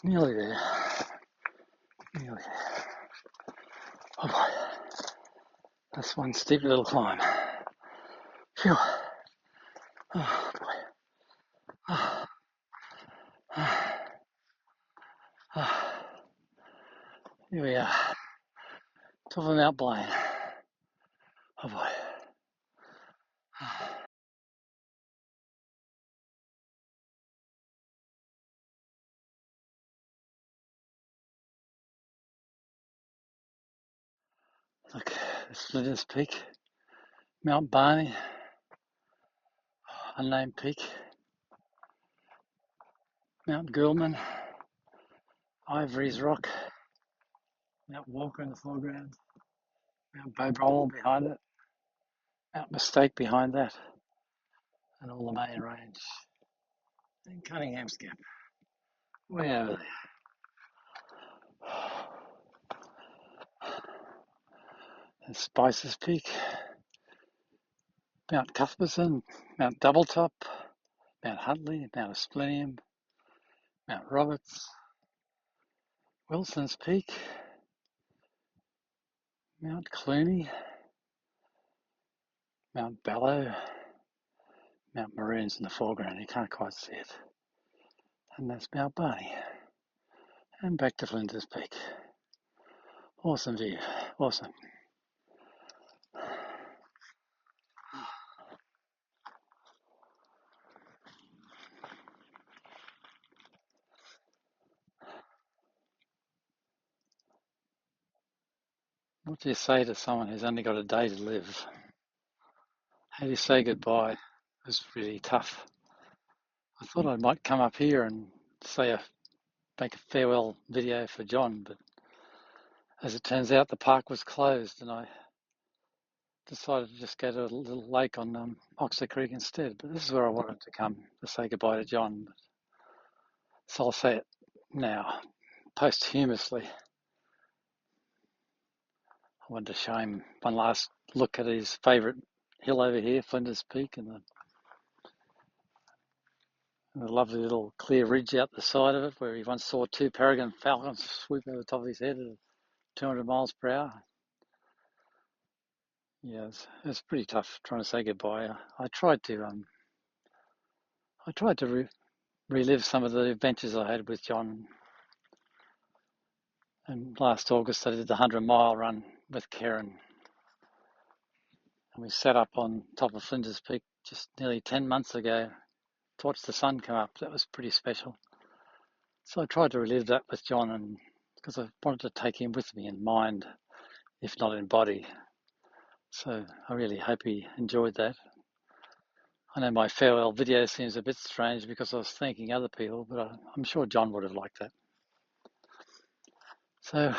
Nearly there. Nearly there. Oh boy. That's one steep little climb. Phew. Oh boy. Oh, oh, oh. Here we are. Top of Mount Blaine. Oh boy. Look, this Flinders Peak. Mount Barney. Unnamed peak. Mount Gurlman. Ivory's Rock. Mount Walker in the foreground. Mount Bobrol behind it. Mount Mistake behind that. And all the main range. And Cunningham's Gap. Way over there. And Spices Peak. Mount Cuthbertson. Mount Doubletop. Mount Huntley. Mount Asplenium. Mount Roberts. Wilson's Peak. Mount Cluny. Mount Ballow. Mount Maroons in the foreground. You can't quite see it. And that's Mount Barney. And back to Flinders Peak. Awesome view. Awesome. What do you say to someone who's only got a day to live? How do you say goodbye? It was really tough. I thought I might come up here and make a farewell video for John, but as it turns out, the park was closed, and I decided to just go to a little lake on Oxley Creek instead. But this is where I wanted to come to say goodbye to John. So I'll say it now, posthumously. I wanted to show him one last look at his favourite hill over here, Flinders Peak, and the lovely little clear ridge out the side of it where he once saw two peregrine falcons swoop over the top of his head at 200 miles per hour. Yeah, it's pretty tough trying to say goodbye. I tried to relive some of the adventures I had with John. And last August I did the 100-mile run with Karen. And we sat up on top of Flinders Peak just nearly 10 months ago to watch the sun come up. That was pretty special. So I tried to relive that with John, and because I wanted to take him with me in mind, if not in body. So I really hope he enjoyed that. I know my farewell video seems a bit strange because I was thanking other people, but I'm sure John would have liked that. So,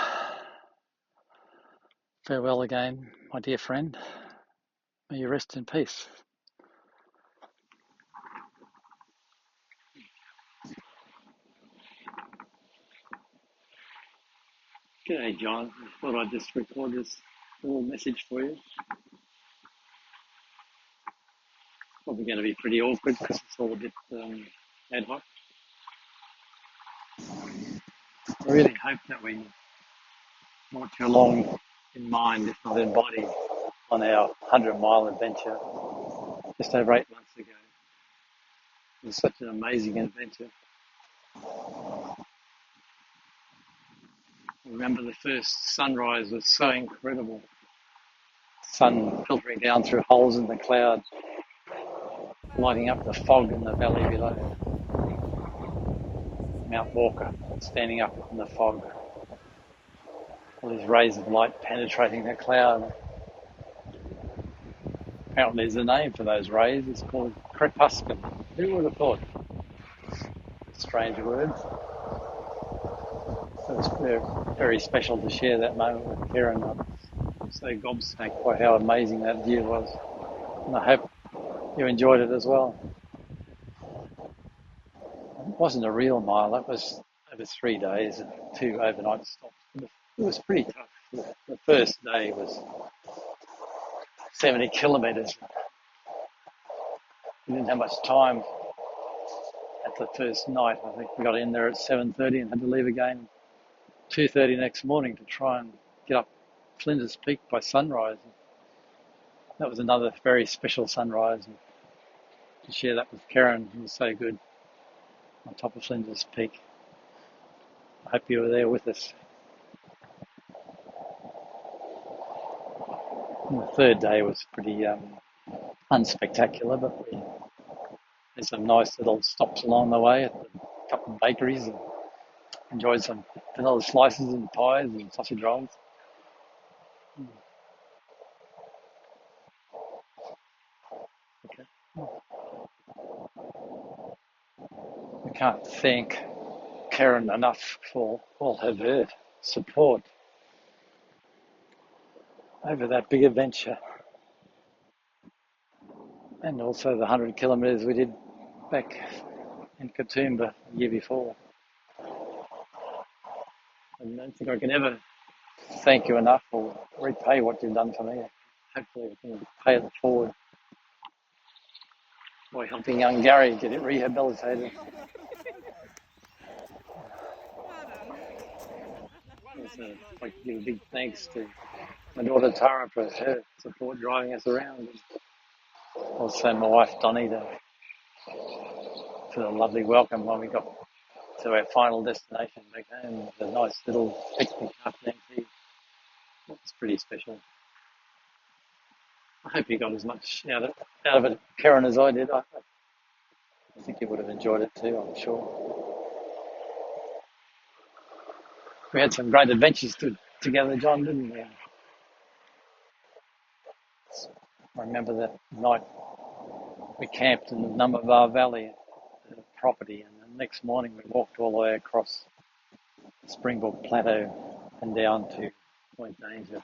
farewell again, my dear friend. May you rest in peace. G'day, John. I thought I'd just record this little message for you. Probably going to be pretty awkward because it's all a bit ad hoc. I really hope that we brought you along in mind, if not in body, on our 100-mile adventure just over 8 months ago. It was such an amazing adventure. I remember the first sunrise was so incredible. Sun filtering down through holes in the cloud, lighting up the fog in the valley below. Mount Walker standing up in the fog. All these rays of light penetrating the cloud. Apparently there's a name for those rays. It's called crepuscule. Who would have thought? Strange words. So it's very special to share that moment with Karen. I'm so gobsmacked by how amazing that view was. And I hope you enjoyed it as well. It wasn't a real mile. That was over 3 days and 2 overnight stops. It was pretty tough. The first day was 70 kilometres. We didn't have much time at the first night. I think we got in there at 7:30 and had to leave again 2:30 next morning to try and get up Flinders Peak by sunrise. That was another very special sunrise, and to share that with Karen, it was so good on top of Flinders Peak. I hope you were there with us. And the third day was pretty unspectacular, but there's some nice little stops along the way at a couple of bakeries and enjoyed some vanilla slices and pies and sausage rolls. Okay. I can't thank Karen enough for all of her support over that big adventure, and also the 100 kilometres we did back in Katoomba the year before. I don't think I can ever thank you enough or repay what you've done for me. Hopefully we can pay it forward by helping young Gary get it rehabilitated. Also, I'd like to give a big thanks to my daughter Tara for her support driving us around. Also my wife Donnie for the lovely welcome when we got to our final destination back home. A nice little picnic afternoon tea. It was pretty special. I hope you got as much out of it, Karen, as I did. I think you would have enjoyed it too, I'm sure. We had some great adventures together, John, didn't we? I remember that night we camped in the Numbaba Valley property, and the next morning we walked all the way across Springbok Plateau and down to Point Danger.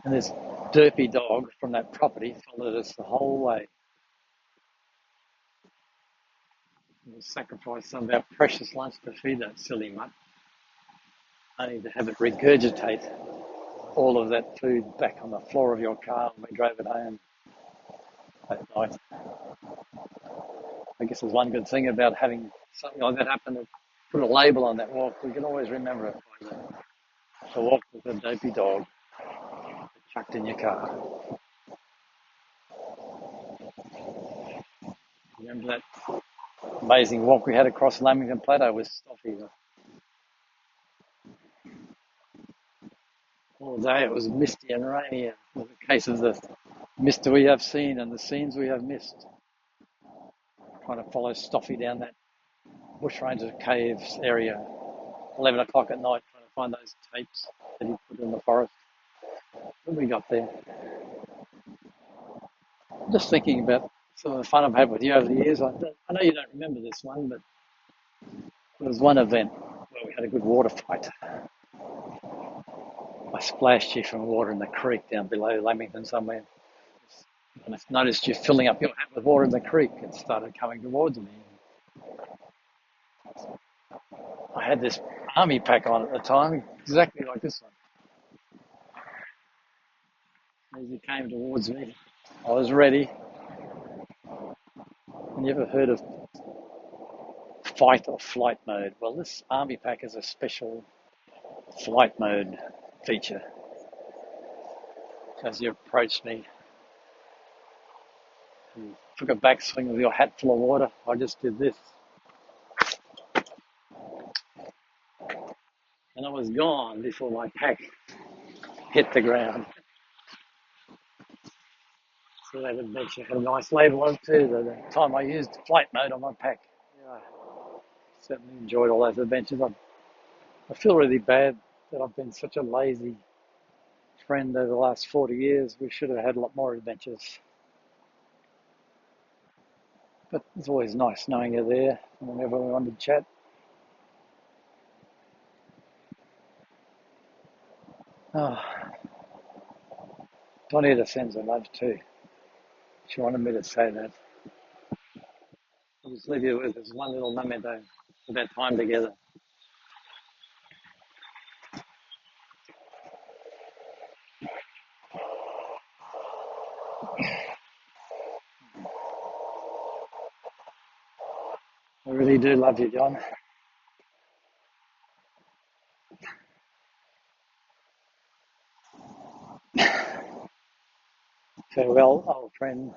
And this derpy dog from that property followed us the whole way. We sacrificed some of our precious lunch to feed that silly mutt, only to have it regurgitate all of that food back on the floor of your car when we drove it home that night. I guess there's one good thing about having something like that happen, to put a label on that walk. We can always remember it by the walk with a dopey dog chucked in your car. Remember that amazing walk we had across Lamington Plateau with Stoffy. All day it was misty and rainy. It was a case of the mist we have seen and the scenes we have missed. Trying to follow Stoffy down that bushranger caves area, 11 o'clock at night, trying to find those tapes that he put in the forest. When we got there, just thinking about some of the fun I've had with you over the years. I know you don't remember this one, but there was one event where we had a good water fight. I splashed you from water in the creek down below Lamington somewhere. And I noticed you filling up your hat with water in the creek. It started coming towards me. I had this army pack on at the time, exactly like this one. As you came towards me, I was ready. And you ever heard of fight or flight mode? Well, this army pack has a special flight mode feature. As you approached me, you took a backswing with your hat full of water. I just did this. And I was gone before my pack hit the ground. So that adventure had a nice label on it too. The time I used flight mode on my pack. Yeah, I certainly enjoyed all those adventures. I feel really bad that I've been such a lazy friend over the last 40 years. We should have had a lot more adventures. But it's always nice knowing you're there whenever we want to chat. Oh, Donita sends her love too. She wanted me to say that. I'll just leave you with this one little memento about time together. I really do love you, John. Farewell, old friend.